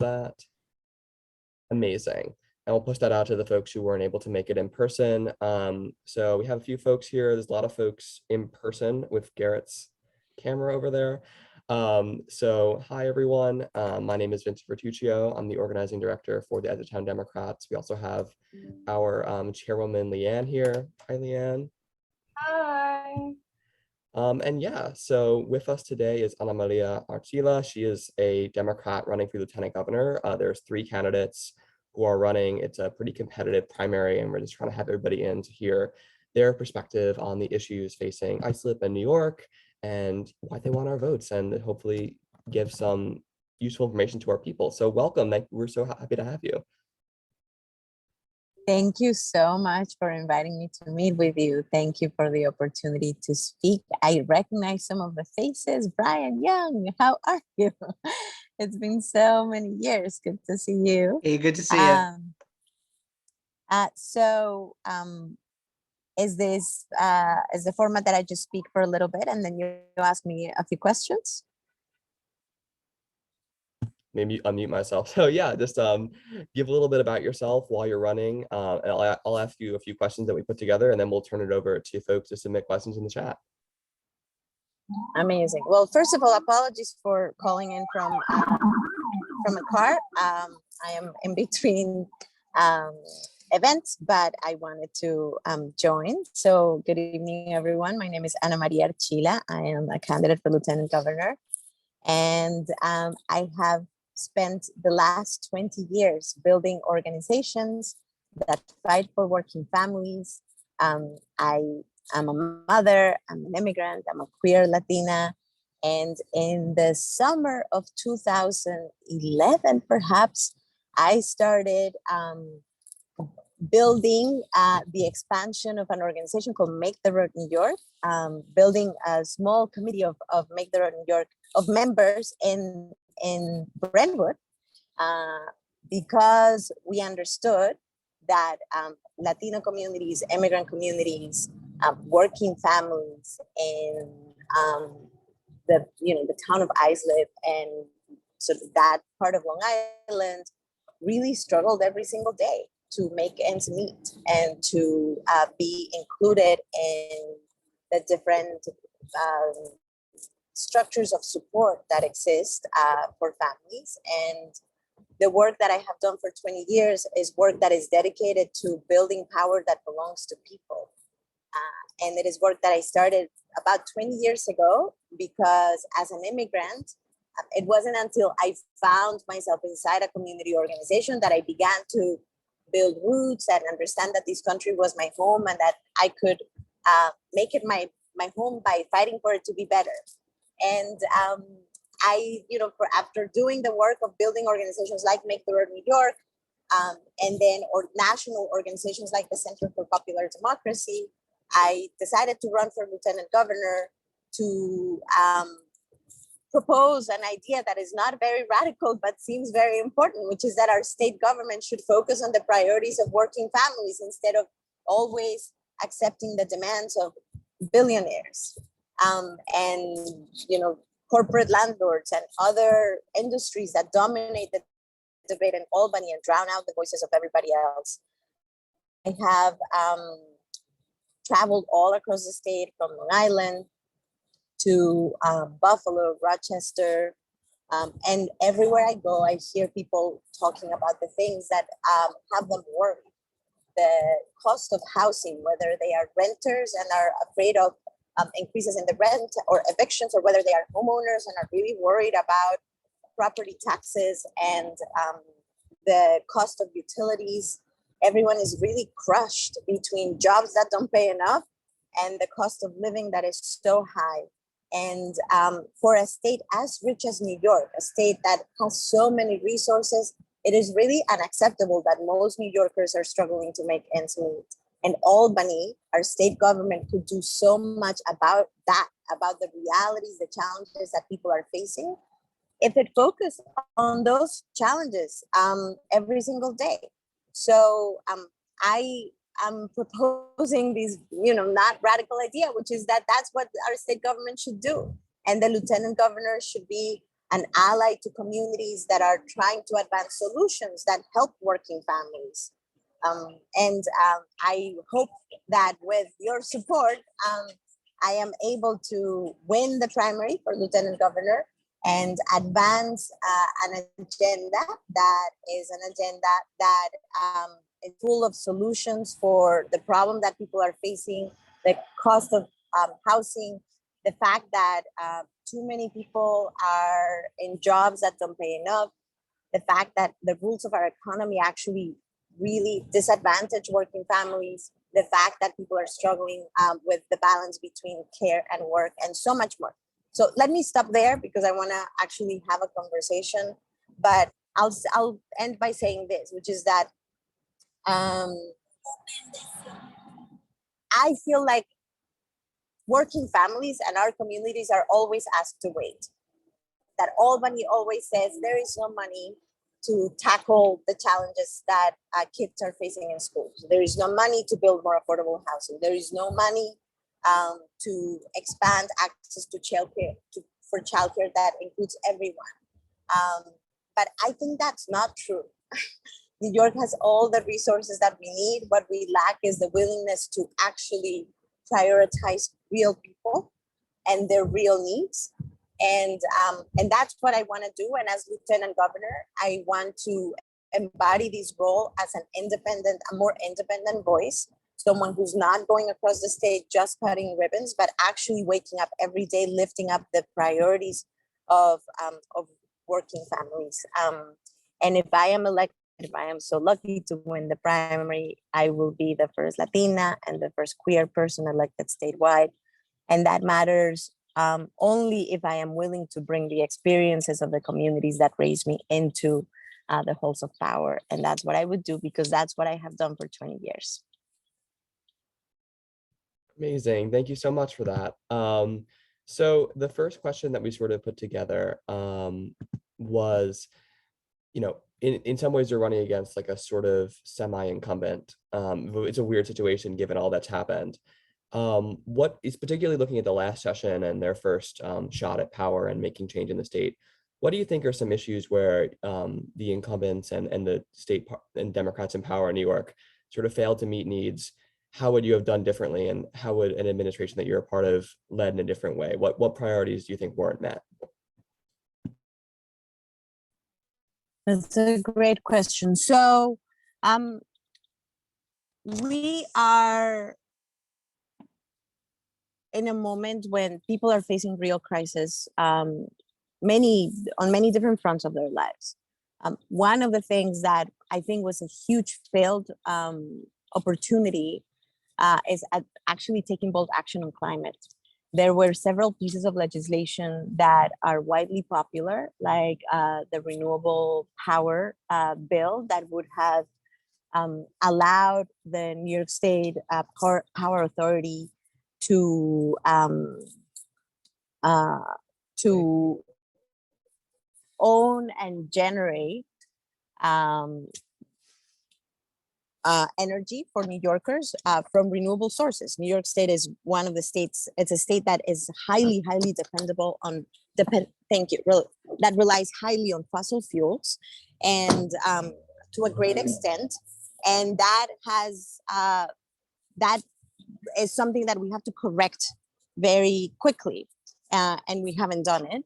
that. Amazing. And we'll push that out to the folks who weren't able to make it in person. So we have a few folks here. There's a lot of folks in person with Garrett's camera over there. So hi, everyone. My name is Vincent Bertuccio. I'm the organizing director for the Edgertown Democrats. We also have our chairwoman, Leanne, here. Hi, Leanne. Hi. And yeah, so with us today is Ana Maria Archila. She is a Democrat running for lieutenant governor. There's 3 candidates who are running. It's a pretty competitive primary, and we're just trying to have everybody in to hear their perspective on the issues facing Islip and New York and why they want our votes, and hopefully give some useful information to our people. So welcome. We're so happy to have you. Thank you so much for inviting me to meet with you. Thank you for the opportunity to speak. I recognize some of the faces. Brian Young, how are you? It's been so many years. Good to see you. Hey, good to see you. Is the format that I just speak for a little bit and then you ask me a few questions? Maybe unmute myself. So yeah, just give a little bit about yourself while you're running. And I'll ask you a few questions that we put together, and then we'll turn it over to folks to submit questions in the chat. Amazing. Well, first of all, apologies for calling in from a car. I am in between events, but I wanted to join. So good evening, everyone. My name is Ana María Archila. I am a candidate for lieutenant governor, and I have spent the last 20 years building organizations that fight for working families. I am a mother, I'm an immigrant, I'm a queer Latina. And in the summer of 2011, perhaps, I started building the expansion of an organization called Make the Road New York, building a small committee of Make the Road New York, of members in Brentwood, because we understood that Latino communities, immigrant communities, working families in the town of Islip and sort of that part of Long Island really struggled every single day to make ends meet and to be included in the different structures of support that exist for families. And the work that I have done for 20 years is work that is dedicated to building power that belongs to people. And it is work that I started about 20 years ago, because as an immigrant, it wasn't until I found myself inside a community organization that I began to build roots and understand that this country was my home and that I could make it my home by fighting for it to be better. And after doing the work of building organizations like Make the Road New York, and then national organizations like the Center for Popular Democracy, I decided to run for lieutenant governor to propose an idea that is not very radical, but seems very important, which is that our state government should focus on the priorities of working families instead of always accepting the demands of billionaires and corporate landlords and other industries that dominate the debate in Albany and drown out the voices of everybody else. I have traveled all across the state, from Long Island to Buffalo, Rochester, and everywhere I go, I hear people talking about the things that have them worried. The cost of housing, whether they are renters and are afraid of increases in the rent or evictions, or whether they are homeowners and are really worried about property taxes and the cost of utilities. Everyone is really crushed between jobs that don't pay enough and the cost of living that is so high. And for a state as rich as New York, a state that has so many resources, it is really unacceptable that most New Yorkers are struggling to make ends meet. And Albany, our state government, could do so much about that, about the realities, the challenges that people are facing, if it focused on those challenges every single day. So I am proposing this, not radical idea, which is that that's what our state government should do. And the lieutenant governor should be an ally to communities that are trying to advance solutions that help working families. I hope that with your support, I am able to win the primary for lieutenant governor and advance an agenda that is an agenda that is full of solutions for the problem that people are facing, the cost of housing, the fact that too many people are in jobs that don't pay enough, the fact that the rules of our economy actually really disadvantage working families, the fact that people are struggling with the balance between care and work, and so much more. So let me stop there because I want to actually have a conversation, but I'll end by saying this, which is that I feel like working families and our communities are always asked to wait. That Albany always says there is no money to tackle the challenges that kids are facing in schools. There is no money to build more affordable housing. There is no money to expand access to childcare, for childcare that includes everyone. But I think that's not true. New York has all the resources that we need. What we lack is the willingness to actually prioritize real people and their real needs. And that's what I want to do. And as lieutenant governor, I want to embody this role as a more independent voice, someone who's not going across the state just cutting ribbons, but actually waking up every day, lifting up the priorities of working families. And if I am elected, if I am so lucky to win the primary, I will be the first Latina and the first queer person elected statewide. And that matters only if I am willing to bring the experiences of the communities that raised me into the halls of power. And that's what I would do, because that's what I have done for 20 years. Amazing. Thank you so much for that. So the first question that we sort of put together was, in some ways you're running against like a sort of semi-incumbent. It's a weird situation given all that's happened. What is particularly looking at the last session and their first shot at power and making change in the state, what do you think are some issues where the incumbents and the state and Democrats in power in New York sort of failed to meet needs? How would you have done differently, and how would an administration that you're a part of led in a different way? What priorities do you think weren't met? That's a great question. So we are in a moment when people are facing real crisis, on many different fronts of their lives. One of the things that I think was a huge failed opportunity is actually taking bold action on climate. There were several pieces of legislation that are widely popular, like the renewable power bill that would have allowed the New York State Power Authority to own and generate energy for New Yorkers from renewable sources. New York State is one of the states, it's a state that is highly dependable on, that relies highly on fossil fuels, and to a great extent. And that is something that we have to correct very quickly, and we haven't done it.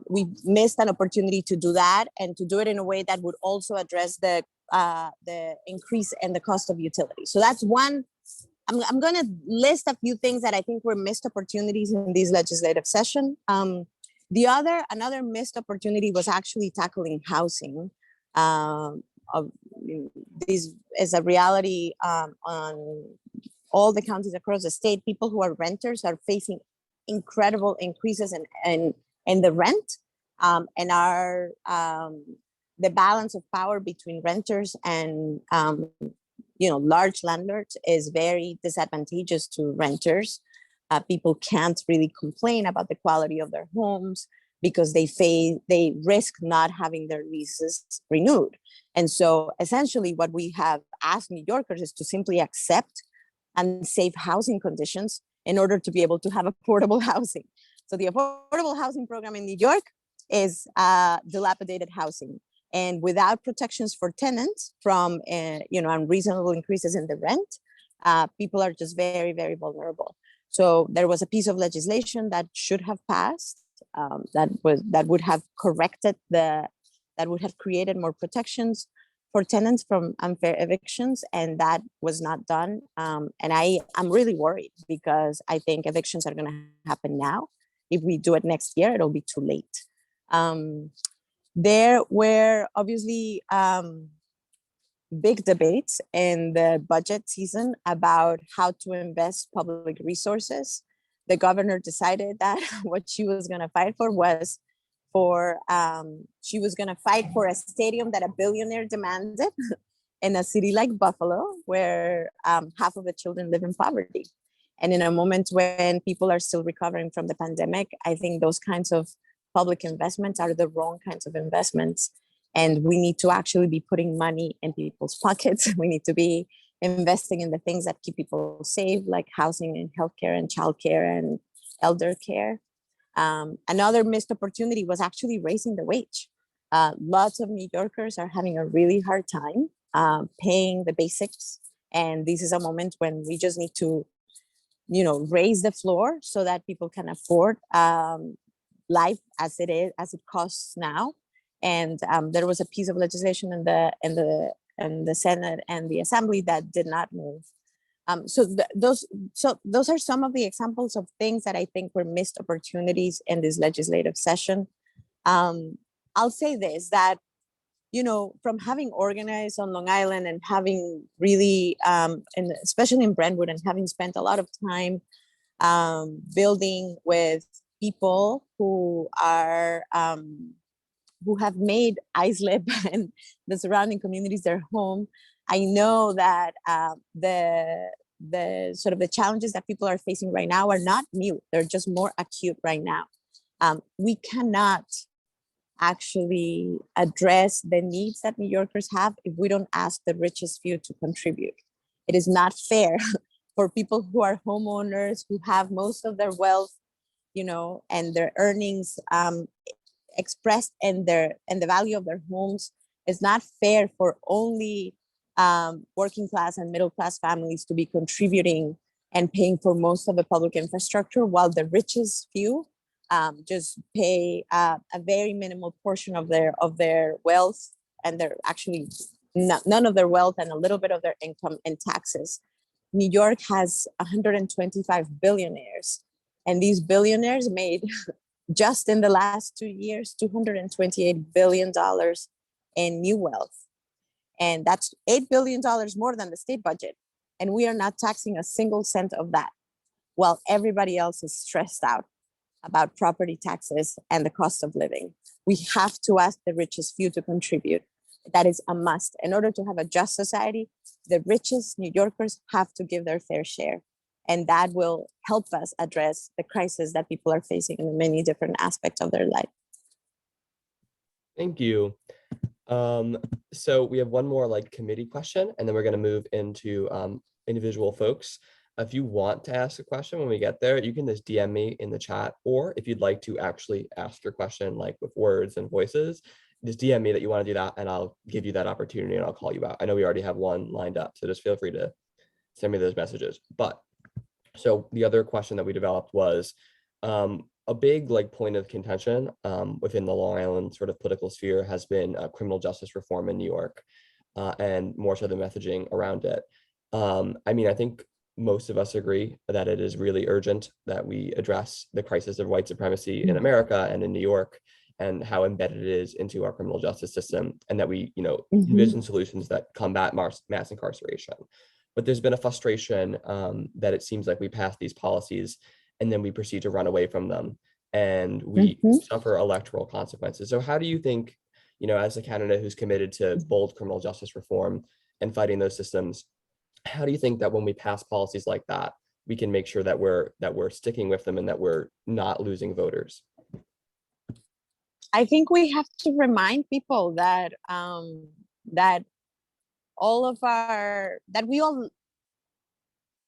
We missed an opportunity to do that, and to do it in a way that would also address the increase in the cost of utilities. So that's one. I'm going to list a few things that I think were missed opportunities in this legislative session. Another missed opportunity was actually tackling housing. This is a reality on all the counties across the state. People who are renters are facing incredible increases in the rent, and are the balance of power between renters and large landlords is very disadvantageous to renters. People can't really complain about the quality of their homes because they risk not having their leases renewed. And so essentially what we have asked New Yorkers is to simply accept and safe housing conditions in order to be able to have affordable housing. So the affordable housing program in New York is dilapidated housing. And without protections for tenants from unreasonable increases in the rent, people are just very, very vulnerable. So there was a piece of legislation that should have passed that would have created more protections for tenants from unfair evictions, and that was not done. And I'm really worried because I think evictions are going to happen now. If we do it next year, it'll be too late. There were obviously big debates in the budget season about how to invest public resources. The governor decided that what she was going to fight for was she was going to fight for a stadium that a billionaire demanded in a city like Buffalo, where half of the children live in poverty. And in a moment when people are still recovering from the pandemic, I think those kinds of public investments are the wrong kinds of investments. And we need to actually be putting money in people's pockets. We need to be investing in the things that keep people safe, like housing and healthcare and childcare and elder care. Another missed opportunity was actually raising the wage. Lots of New Yorkers are having a really hard time paying the basics. And this is a moment when we just need to, raise the floor so that people can afford life as it costs now. And there was a piece of legislation in the Senate and the Assembly that did not move. Those are some of the examples of things that I think were missed opportunities in this legislative session. I'll say this, that, from having organized on Long Island and having really, and especially in Brentwood, and having spent a lot of time building with people who have made Islip and the surrounding communities their home, I know that the sort of the challenges that people are facing right now are not new. They're just more acute right now. We cannot actually address the needs that New Yorkers have if we don't ask the richest few to contribute. It is not fair for people who are homeowners, who have most of their wealth, and their earnings expressed in the value of their homes. It's not fair for only working class and middle class families to be contributing and paying for most of the public infrastructure, while the richest few just pay a very minimal portion of their wealth, and they're actually none of their wealth and a little bit of their income in taxes. New York has 125 billionaires, and these billionaires made just in the last 2 years, $228 billion in new wealth. And that's $8 billion more than the state budget. And we are not taxing a single cent of that, while everybody else is stressed out about property taxes and the cost of living. We have to ask the richest few to contribute. That is a must. In order to have a just society, the richest New Yorkers have to give their fair share. And that will help us address the crisis that people are facing in many different aspects of their life. Thank you. So we have one more committee question, and then we're going to move into individual folks. If you want to ask a question when we get there, you can just DM me in the chat, or if you'd like to actually ask your question with words and voices, just DM me that you want to do that, and I'll give you that opportunity and I'll call you out. I know we already have one lined up, so just feel free to send me those messages. But so the other question that we developed was a big point of contention within the Long Island sort of political sphere has been criminal justice reform in New York, and more so the messaging around it. I think most of us agree that it is really urgent that we address the crisis of white supremacy in America and in New York, and how embedded it is into our criminal justice system, and that we, envision solutions that combat mass incarceration. But there's been a frustration that it seems like we pass these policies and then we proceed to run away from them, and we suffer electoral consequences. So how do you think, as a candidate who's committed to bold criminal justice reform and fighting those systems, how do you think that when we pass policies like that, we can make sure that we're sticking with them and that we're not losing voters? I think we have to remind people that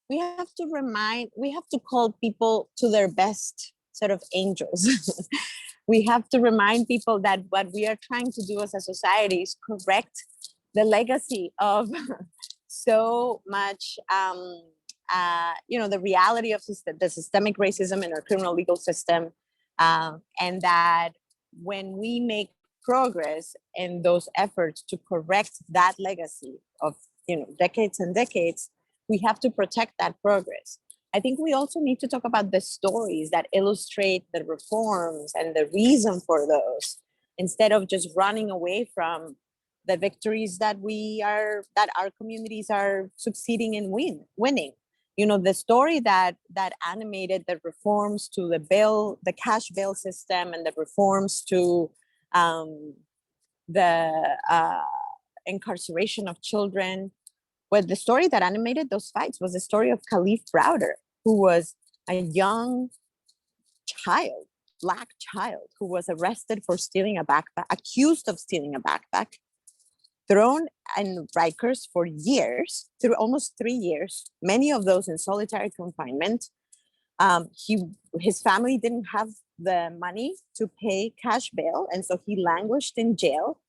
we have to call people to their best sort of angels. We have to remind people that what we are trying to do as a society is correct the legacy of so much, the reality of the systemic racism in our criminal legal system, and that when we make progress in those efforts to correct that legacy of decades and decades, we have to protect that progress. I think we also need to talk about the stories that illustrate the reforms and the reason for those, instead of just running away from the victories that our communities are succeeding in winning. The story that animated the reforms to the cash bail system, and the reforms to the incarceration of children. Well, the story that animated those fights was the story of Khalif Browder, who was a young child, Black child, who was arrested for stealing a backpack, accused of stealing a backpack, thrown in Rikers for years, through almost 3 years, many of those in solitary confinement. His family didn't have the money to pay cash bail, and so he languished in jail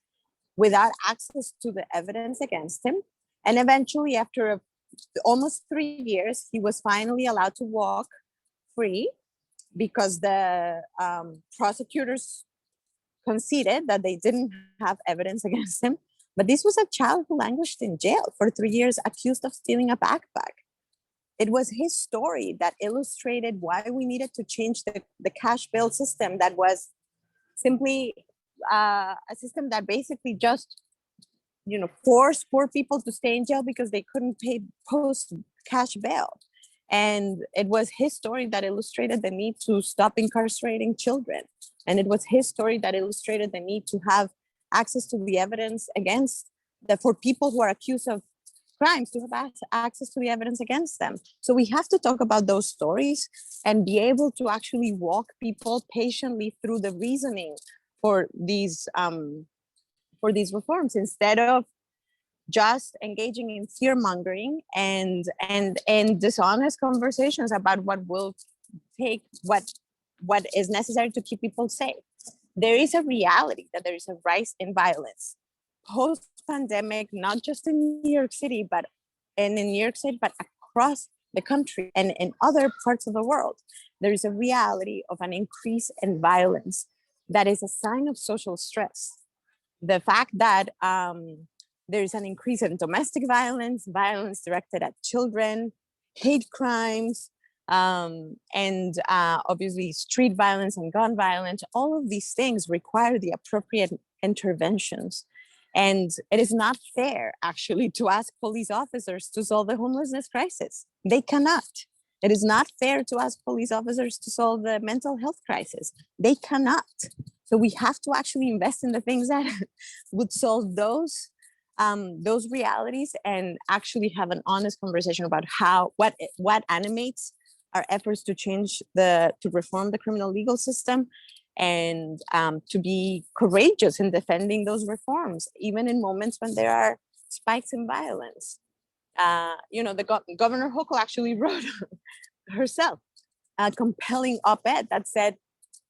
without access to the evidence against him. And eventually, after almost 3 years, he was finally allowed to walk free, because the prosecutors conceded that they didn't have evidence against him. But this was a child who languished in jail for 3 years, accused of stealing a backpack. It was his story that illustrated why we needed to change the cash bail system, that was simply a system that basically just forced poor people to stay in jail because they couldn't pay post cash bail. And it was his story that illustrated the need to stop incarcerating children. And it was his story that illustrated the need to have access to the evidence for people who are accused of crimes, to have access to the evidence against them. So we have to talk about those stories and be able to actually walk people patiently through the reasoning for these reforms, instead of just engaging in fear mongering and dishonest conversations about what is necessary to keep people safe. There is a reality that there is a rise in violence post-pandemic, not just in New York City, but across the country and in other parts of the world. There is a reality of an increase in violence that is a sign of social stress. The fact that there is an increase in domestic violence, violence directed at children, hate crimes, and obviously street violence and gun violence, all of these things require the appropriate interventions. And it is not fair, actually, to ask police officers to solve the homelessness crisis. They cannot. It is not fair to ask police officers to solve the mental health crisis. They cannot. So we have to actually invest in the things that would solve those realities, and actually have an honest conversation about what animates our efforts to reform the criminal legal system, and to be courageous in defending those reforms, even in moments when there are spikes in violence. Governor Hochul actually wrote herself a compelling op-ed that said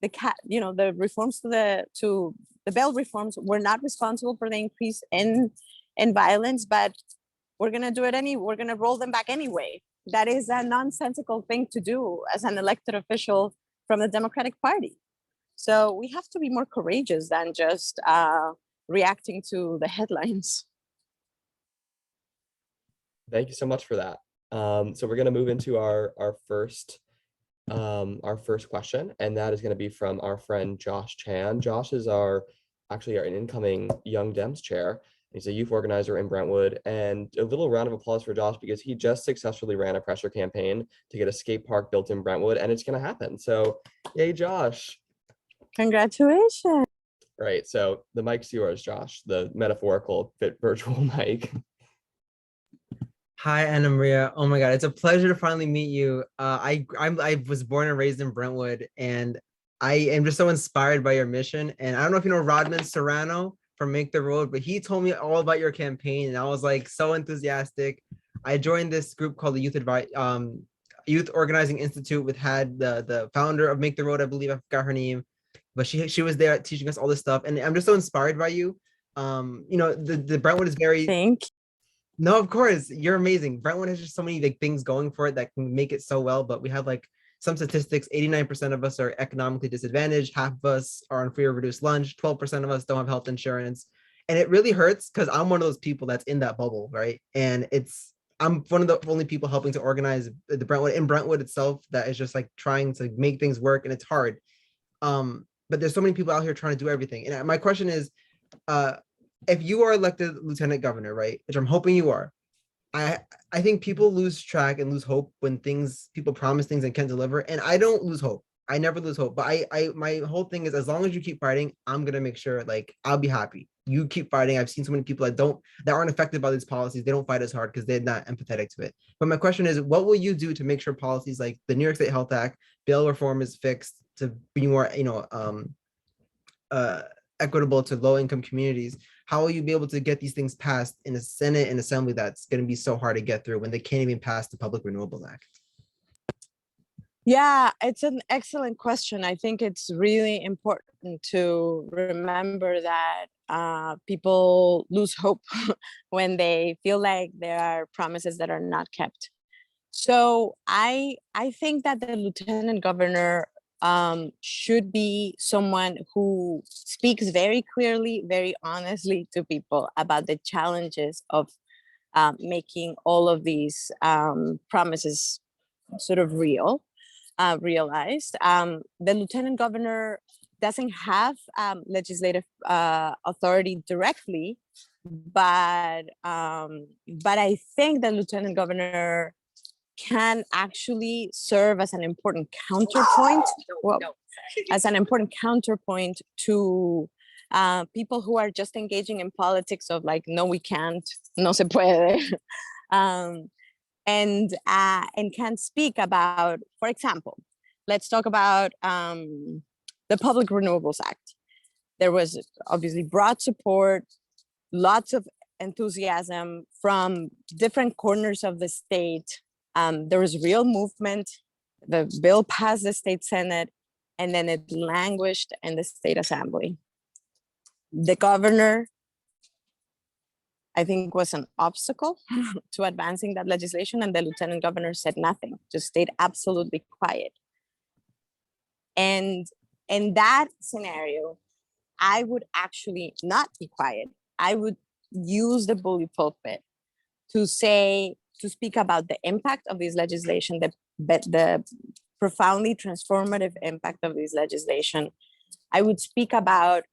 the reforms to the bail reforms were not responsible for the increase in violence, but we're gonna do it we're gonna roll them back anyway. That is a nonsensical thing to do as an elected official from the Democratic Party. So we have to be more courageous than just reacting to the headlines. Thank you so much for that. So we're going to move into our first question, and that is going to be from our friend Josh Chan. Josh is actually our incoming Young Dems chair. He's a youth organizer in Brentwood, and a little round of applause for Josh because he just successfully ran a pressure campaign to get a skate park built in Brentwood, and it's going to happen. So yay, Josh. Congratulations. Right. So the mic's yours, Josh, the metaphorical virtual mic. Hi, Anna Maria. Oh my God, it's a pleasure to finally meet you. I was born and raised in Brentwood, and I am just so inspired by your mission. And I don't know if you know Rodman Serrano from Make the Road, but he told me all about your campaign, and I was like so enthusiastic. I joined this group called the Youth Organizing Institute, which had the founder of Make the Road, I believe, I forgot her name, but she was there teaching us all this stuff, and I'm just so inspired by you. The Brentwood is very. Thank No, of course, you're amazing. Brentwood has just so many like things going for it that can make it so well, but we have like some statistics, 89% of us are economically disadvantaged, half of us are on free or reduced lunch, 12% of us don't have health insurance. And it really hurts because I'm one of those people that's in that bubble, right? And I'm one of the only people helping to organize the Brentwood itself that is just like trying to make things work, and it's hard. But there's so many people out here trying to do everything. And my question is, if you are elected lieutenant governor, right, which I'm hoping you are, I think people lose track and lose hope when people promise things and can't deliver. And I don't lose hope. I never lose hope. But my whole thing is, as long as you keep fighting, I'm gonna make sure like I'll be happy. You keep fighting. I've seen so many people that aren't affected by these policies. They don't fight as hard because they're not empathetic to it. But my question is, what will you do to make sure policies like the New York State Health Act, bail reform is fixed to be more, equitable to low income communities? How will you be able to get these things passed in a Senate and Assembly that's going to be so hard to get through when they can't even pass the Public Renewables Act? Yeah, it's an excellent question. I think it's really important to remember that people lose hope when they feel like there are promises that are not kept. So I think that the lieutenant governor should be someone who speaks very clearly, very honestly to people about the challenges of making all of these promises sort of realized. The lieutenant governor doesn't have legislative authority directly, but I think the lieutenant governor can actually serve as an important counterpoint, as an important counterpoint to people who are just engaging in politics of like, no, we can't, no se puede. And can speak about, for example, let's talk about the Public Renewables Act. There was obviously broad support, lots of enthusiasm from different corners of the state. There was real movement. The bill passed the state Senate, and then it languished in the state assembly. The governor, I think, was an obstacle to advancing that legislation, and the lieutenant governor said nothing, just stayed absolutely quiet. And in that scenario, I would actually not be quiet. I would use the bully pulpit to speak about the impact of this legislation, the profoundly transformative impact of this legislation. I would speak about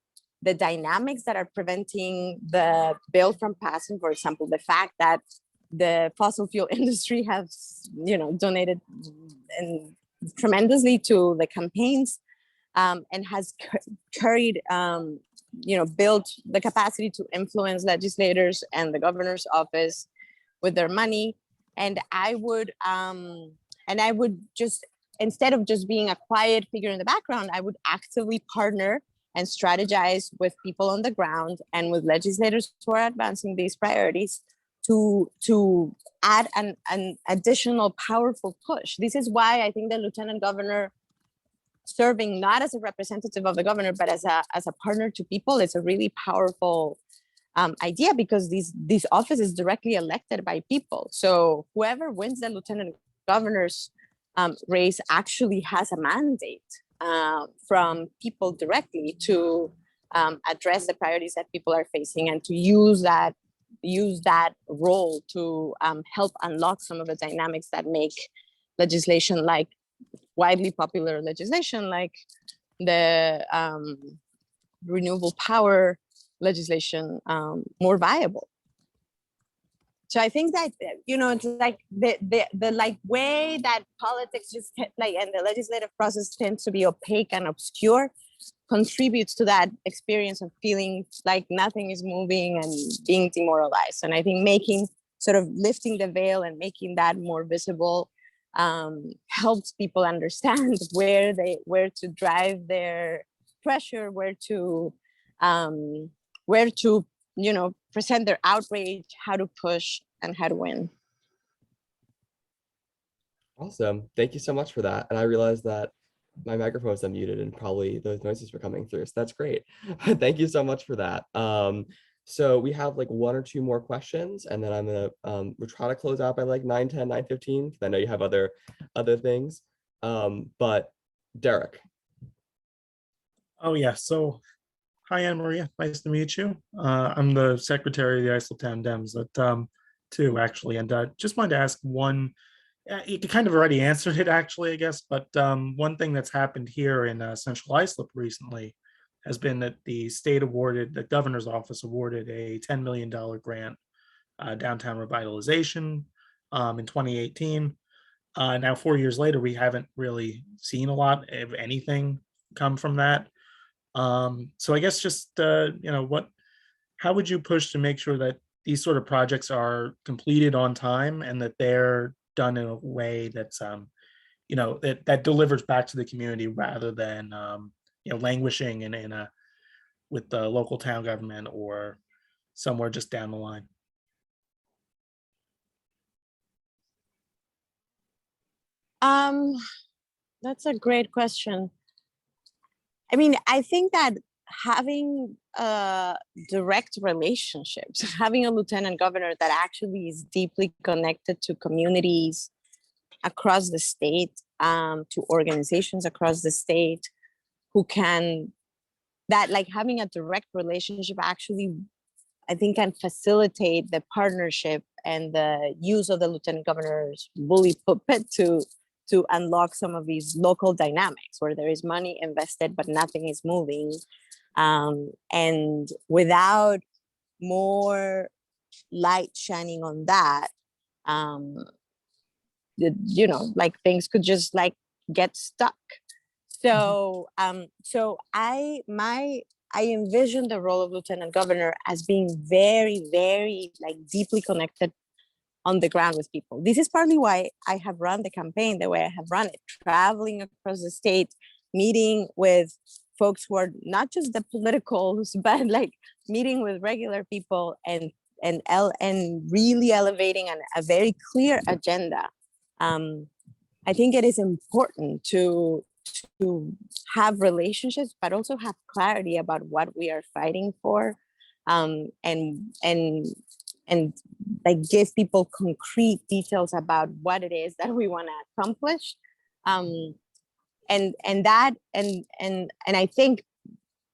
the dynamics that are preventing the bill from passing. For example, the fact that the fossil fuel industry has, donated tremendously to the campaigns, and has carried, built the capacity to influence legislators and the governor's office with their money. And I would just, instead of just being a quiet figure in the background, I would actively partner and strategize with people on the ground and with legislators who are advancing these priorities to add an additional powerful push. This is why I think the lieutenant governor, serving not as a representative of the governor, but as a partner to people, is a really powerful idea, because these offices directly elected by people. So whoever wins the lieutenant governor's race actually has a mandate from people directly to address the priorities that people are facing, and to use that role to help unlock some of the dynamics that make legislation, like widely popular legislation like the renewable power legislation, more viable. So I think that, it's like the like way that politics just like, and the legislative process tends to be opaque and obscure, contributes to that experience of feeling like nothing is moving and being demoralized. And I think lifting the veil and making that more visible helps people understand where to drive their pressure, where to present their outrage, how to push, and how to win. Awesome. Thank you so much for that. And I realized that my microphone is unmuted and probably those noises were coming through. So that's great. Thank you so much for that. So we have like one or two more questions, and then I'm gonna we'll try to close out by like 9:10, 9:15, because I know you have other things. But Derek. Oh yeah. So hi, Maria. Nice to meet you. I'm the secretary of the Islip Town Dems too, actually, and just wanted to ask one. You kind of already answered it, actually, I guess. But one thing that's happened here in Central Islip recently has been that the governor's office awarded a $10 million grant, downtown revitalization, in 2018. Now, 4 years later, we haven't really seen a lot of anything come from that. So I guess just how would you push to make sure that these sort of projects are completed on time and that they're done in a way that's that delivers back to the community rather than languishing in a with the local town government or somewhere just down the line? That's a great question. I mean, I think that having direct relationships, having a lieutenant governor that actually is deeply connected to communities across the state, to organizations across the state, having a direct relationship actually, I think, can facilitate the partnership and the use of the lieutenant governor's bully pulpit to unlock some of these local dynamics where there is money invested but nothing is moving, and without more light shining on that, things could just get stuck. So I envision the role of lieutenant governor as being very, very deeply connected on the ground with people. This is partly why I have run the campaign the way I have run it, traveling across the state, meeting with folks who are not just the politicals, but meeting with regular people and really elevating a very clear agenda. I think it is important to have relationships, but also have clarity about what we are fighting for, and give people concrete details about what it is that we want to accomplish, and I think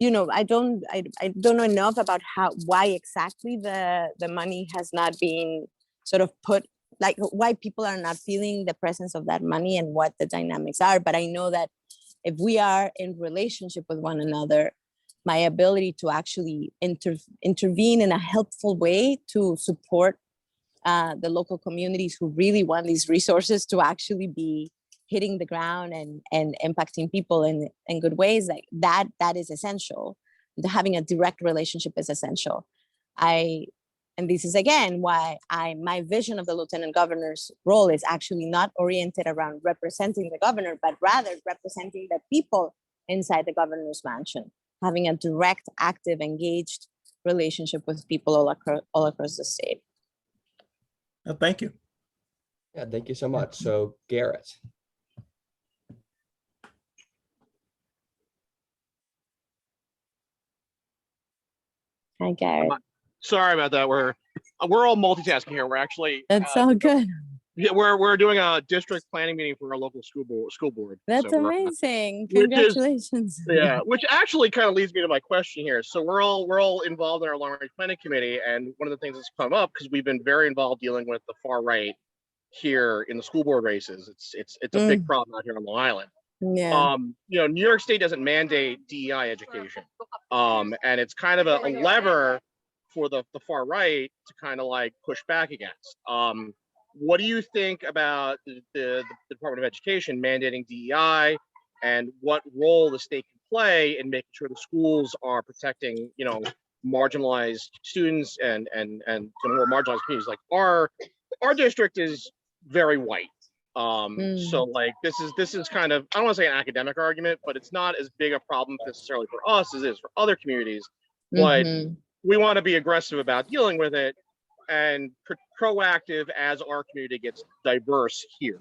I don't know enough about why exactly the money has not been sort of put, why people are not feeling the presence of that money and what the dynamics are. But I know that if we are in relationship with one another, my ability to actually intervene in a helpful way to support the local communities who really want these resources to actually be hitting the ground and impacting people in good ways, that is essential. Having a direct relationship is essential. And this is again why my vision of the lieutenant governor's role is actually not oriented around representing the governor, but rather representing the people inside the governor's mansion, having a direct, active, engaged relationship with people all across the state. Thank you. Yeah, thank you so much. So Garrett. Hi, Garrett. Sorry about that. We're all multitasking here. We're actually That's all good. Yeah, we're doing a district planning meeting for our local school board. That's so amazing. Congratulations. Which actually kind of leads me to my question here. So we're all involved in our long range planning committee, and one of the things that's come up, because we've been very involved dealing with the far right here in the school board races. It's a big problem out here on Long Island. Yeah. New York State doesn't mandate DEI education, and it's kind of a lever for the far right to kind of push back against. What do you think about the Department of Education mandating DEI, and what role the state can play in making sure the schools are protecting, marginalized students and more marginalized communities? Our district is very white. So this is kind of, I don't want to say an academic argument, but it's not as big a problem necessarily for us as it is for other communities. But we want to be aggressive about dealing with it and proactive as our community gets diverse here.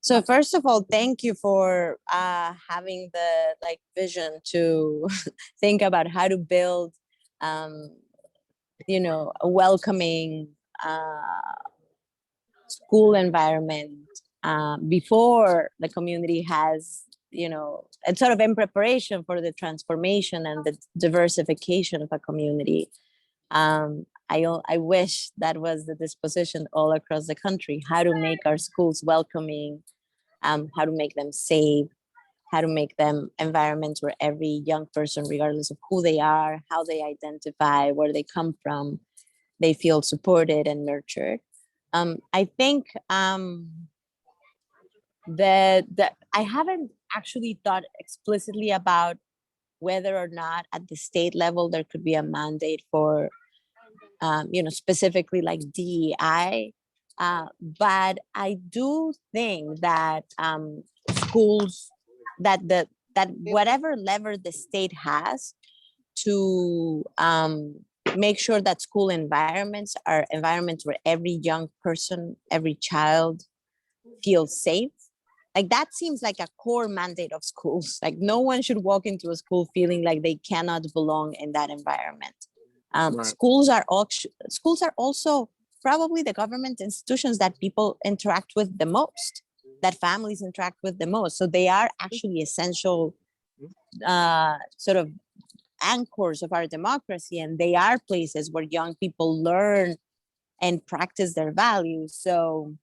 So first of all, thank you for having the vision to think about how to build, a welcoming school environment before the community has, and sort of in preparation for the transformation and the diversification of a community. I wish that was the disposition all across the country, how to make our schools welcoming, how to make them safe, how to make them environments where every young person, regardless of who they are, how they identify, where they come from, they feel supported and nurtured. I think that I haven't actually thought explicitly about whether or not at the state level there could be a mandate for, specifically like DEI. But I do think that schools, that whatever lever the state has to make sure that school environments are environments where every young person, every child feels safe. Like that seems like a core mandate of schools. Like no one should walk into a school feeling like they cannot belong in that environment. Right. Schools are also probably the government institutions that people interact with the most, that families interact with the most. So they are actually essential sort of anchors of our democracy, and they are places where young people learn and practice their values. So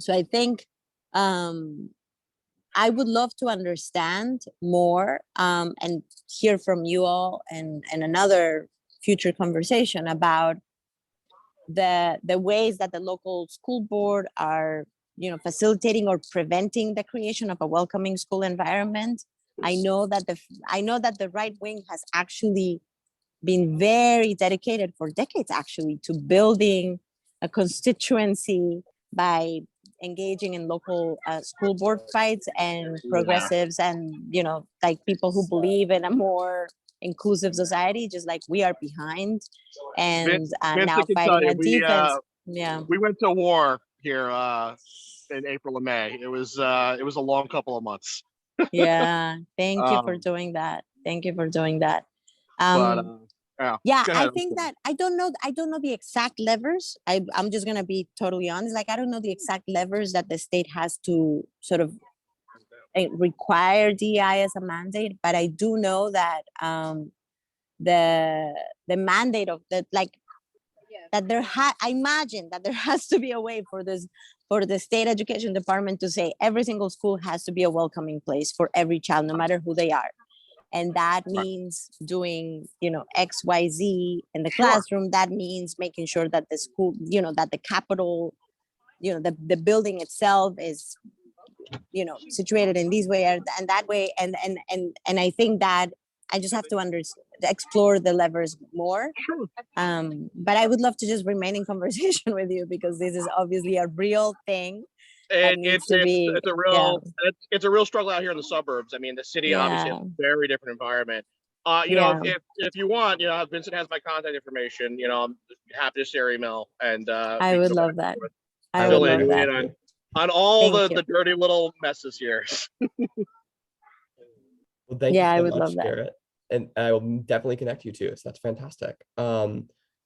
I think I would love to understand more and hear from you all and another future conversation about the ways that the local school board are, facilitating or preventing the creation of a welcoming school environment. I know that the right wing has actually been very dedicated for decades, actually, to building a constituency by engaging in local school board fights, and progressives and like people who believe in a more inclusive society, just like we are behind, and Vince, Vince, I now can tell fighting you, a defense. Yeah, we went to war here in April and May. It was a long couple of months. yeah. Thank you for Um, doing that. Thank you for doing that. but um yeah, Yeah, go I ahead. I'm think sorry. that I don't know the exact levers. I'm just gonna be totally honest. Like I don't know the exact levers that the state has to sort of require DEI as a mandate, but I do know that the mandate of that, like that I imagine that there has to be a way for the state education department to say every single school has to be a welcoming place for every child, no matter who they are. And that Right. means doing XYZ in the Sure. classroom. That means making sure that the school, that the capital, the building itself is situated in these way and that way, and I think that I just have to explore the levers more. Sure. But I would love to just remain in conversation with you, because this is obviously a real thing that And needs to be. it's a Yeah, real struggle out here in the suburbs. I mean, the city obviously has yeah, a very different environment. yeah. If you want, Vincent has my contact information. I'm happy to share email, and I we can would go back love and that. forth, I I would will filling be love doing you that. in it too. on all Thank you. the dirty little messes here. Well, thank you Yeah, I so would much, love that. Garrett. And I will definitely connect you too. So that's fantastic.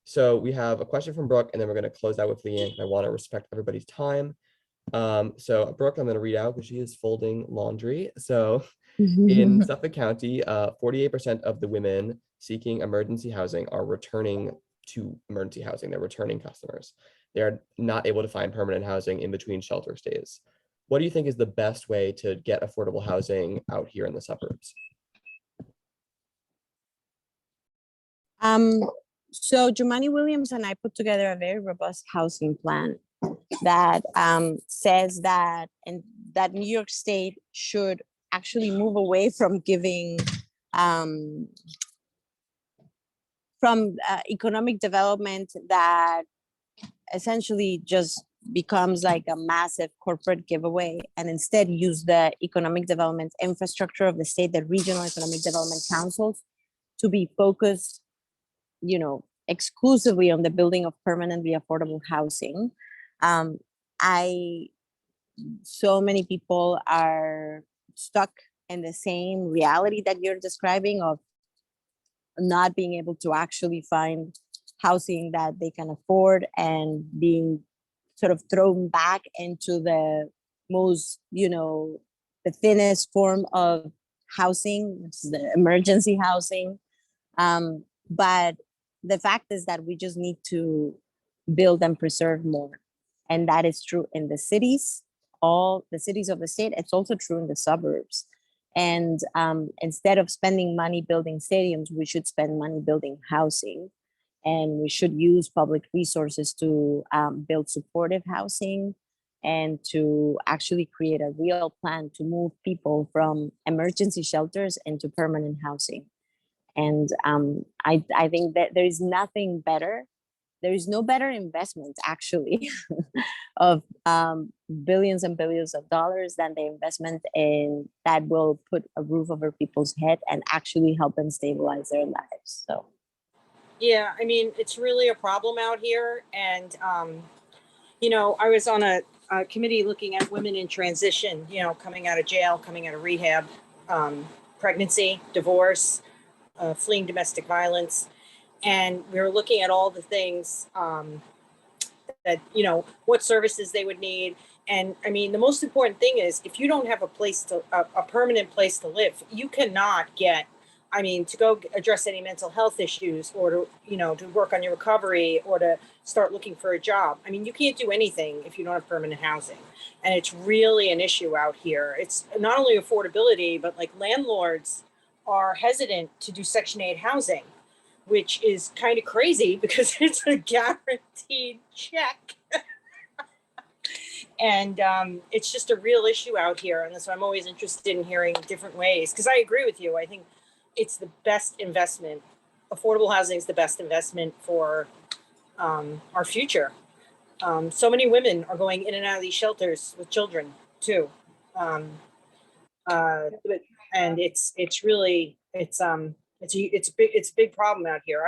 So we have a question from Brooke, and then we're going to close out with Leanne. I want to respect everybody's time. So Brooke, I'm going to read out because she is folding laundry. So in Suffolk County, 48% of the women seeking emergency housing are returning to emergency housing. They're returning customers. They are not able to find permanent housing in between shelter stays. What do you think is the best way to get affordable housing out here in the suburbs? Um, so Jumani Williams and I put together a very robust housing plan that says that New York State should actually move away from giving from economic development that essentially just becomes like a massive corporate giveaway, and instead use the economic development infrastructure of the state, the regional economic development councils, to be focused exclusively on the building of permanently affordable housing. I so many people are stuck in the same reality that you're describing of not being able to actually find housing that they can afford and being sort of thrown back into the most, the thinnest form of housing, which is the emergency housing. But the fact is that we just need to build and preserve more. And that is true in the cities, all the cities of the state. It's also true in the suburbs. And instead of spending money building stadiums, we should spend money building housing. And we should use public resources to build supportive housing and to actually create a real plan to move people from emergency shelters into permanent housing. And I think that there is nothing better. There is no better investment, actually, of billions and billions of dollars than the investment in that will put a roof over people's head and actually help them stabilize their lives. So, yeah, I mean, it's really a problem out here. And, I was on a committee looking at women in transition, coming out of jail, coming out of rehab, pregnancy, divorce, fleeing domestic violence. And we were looking at all the things that, what services they would need. And I mean, the most important thing is if you don't have a permanent place to live, you cannot get, to go address any mental health issues or to work on your recovery or to start looking for a job. I mean, you can't do anything if you don't have permanent housing. And it's really an issue out here. It's not only affordability, but like landlords are hesitant to do Section 8 housing, which is kind of crazy because it's a guaranteed check. And it's just a real issue out here. And so I'm always interested in hearing different ways, because I agree with you. I think it's the best investment. Affordable housing is the best investment for our future. So many women are going in and out of these shelters with children too. And it's really, it's a big problem out here.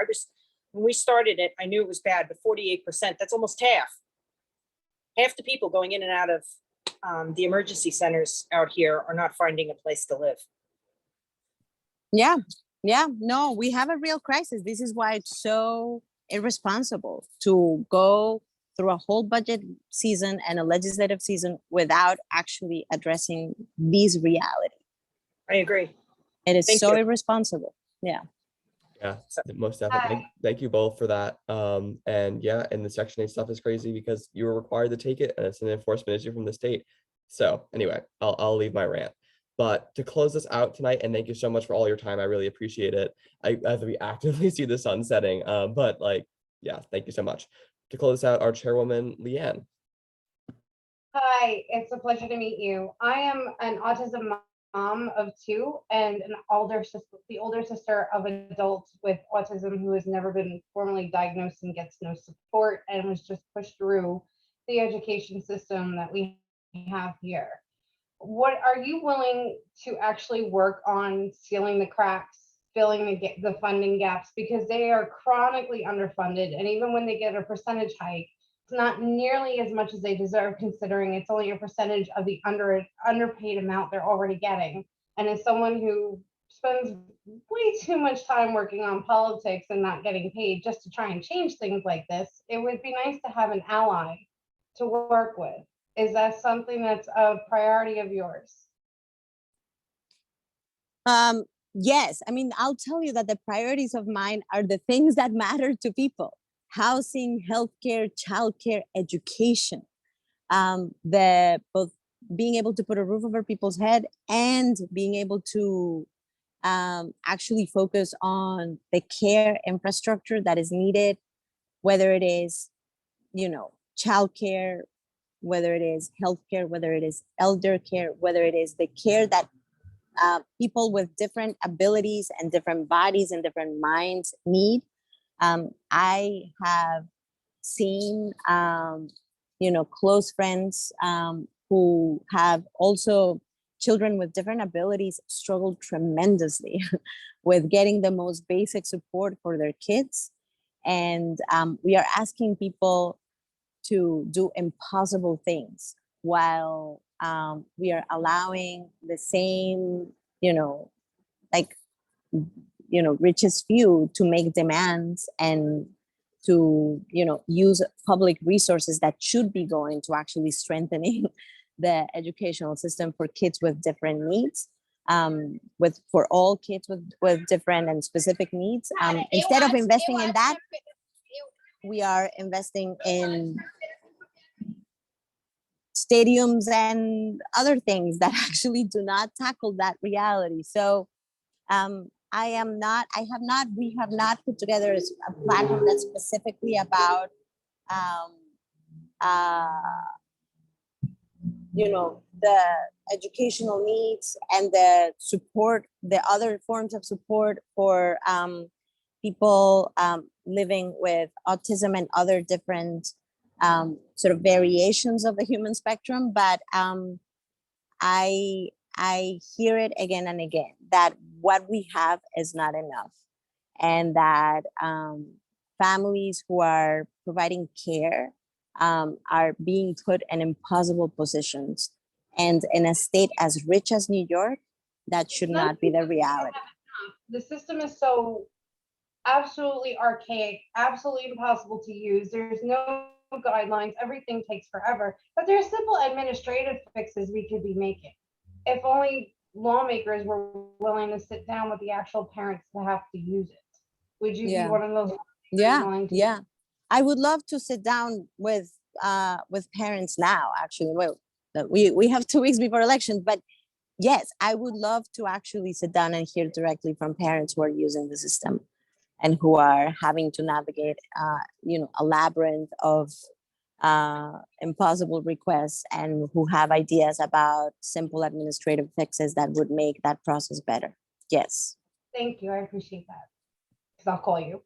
When we started it, I knew it was bad, but 48%, that's almost half the people going in and out of the emergency centers out here are not finding a place to live. yeah, no, we have a real crisis. This is why it's so irresponsible to go through a whole budget season and a legislative season without actually addressing these realities. I agree. It is Thank so you. irresponsible. Yeah. Yeah, most definitely. Thank you both for that. And yeah, and the Section 8 stuff is crazy because you were required to take it and it's an enforcement issue from the state. So anyway, I'll leave my rant. But to close this out tonight, and thank you so much for all your time. I really appreciate it. As we actively see the sun setting. But yeah, thank you so much. To close out, our chairwoman, Leanne. Hi, it's a pleasure to meet you. I am an autism mom of two and the older sister of an adult with autism who has never been formally diagnosed and gets no support and was just pushed through the education system that we have here. What are you willing to actually work on sealing the cracks, filling the funding gaps, because they are chronically underfunded, and even when they get a percentage hike, it's not nearly as much as they deserve, considering it's only a percentage of the underpaid amount they're already getting. And as someone who spends way too much time working on politics and not getting paid just to try and change things like this, it would be nice to have an ally to work with. Is that something that's a priority of yours? Yes, I'll tell you that the priorities of mine are the things that matter to people: housing, healthcare, childcare, education. Both being able to put a roof over people's head and being able to actually focus on the care infrastructure that is needed, whether it is, childcare, whether it is healthcare, whether it is elder care, whether it is the care that people with different abilities and different bodies and different minds need. I have seen, close friends who have also children with different abilities struggle tremendously with getting the most basic support for their kids. And we are asking people to do impossible things, while we are allowing the same, you know, like, you know, richest few to make demands and to, you know, use public resources that should be going to actually strengthening the educational system for kids with different needs, for all kids with different and specific needs. Instead of investing in that, we are investing in stadiums and other things that actually do not tackle that reality. So we have not put together a platform that's specifically about, you know, the educational needs and the support, the other forms of support for people living with autism and other different sort of variations of the human spectrum. But I hear it again and again that what we have is not enough, and that families who are providing care are being put in impossible positions. And in a state as rich as New York, that should not be the reality. The system is so absolutely archaic, absolutely impossible to use. There's no guidelines. Everything takes forever. But there's simple administrative fixes we could be making. If only lawmakers were willing to sit down with the actual parents to have to use it. Would you be one of those? Yeah. I would love to sit down with parents now, actually. Well, we have 2 weeks before elections, but yes, I would love to actually sit down and hear directly from parents who are using the system and who are having to navigate, you know, a labyrinth of impossible requests, and who have ideas about simple administrative fixes that would make that process better. Yes. Thank you. I appreciate that. Because I'll call you.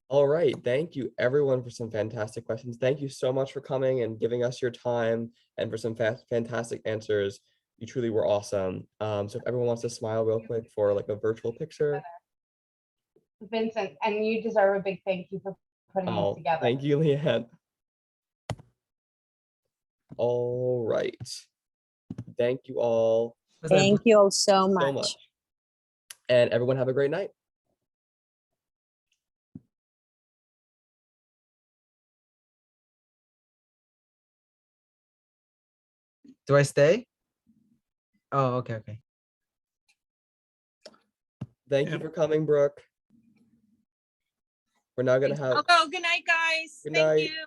All right. Thank you, everyone, for some fantastic questions. Thank you so much for coming and giving us your time and for some fantastic answers. You truly were awesome. So if everyone wants to smile real quick for like a virtual picture. Vincent, and you deserve a big thank you for putting this together. Thank you, Leanne. All right. Thank you all. Thank you all so much. And everyone have a great night. Do I stay? Oh, okay. Thank you for coming, Brooke. We're now gonna have. I'll go. Good night, guys. Good Thank night. you.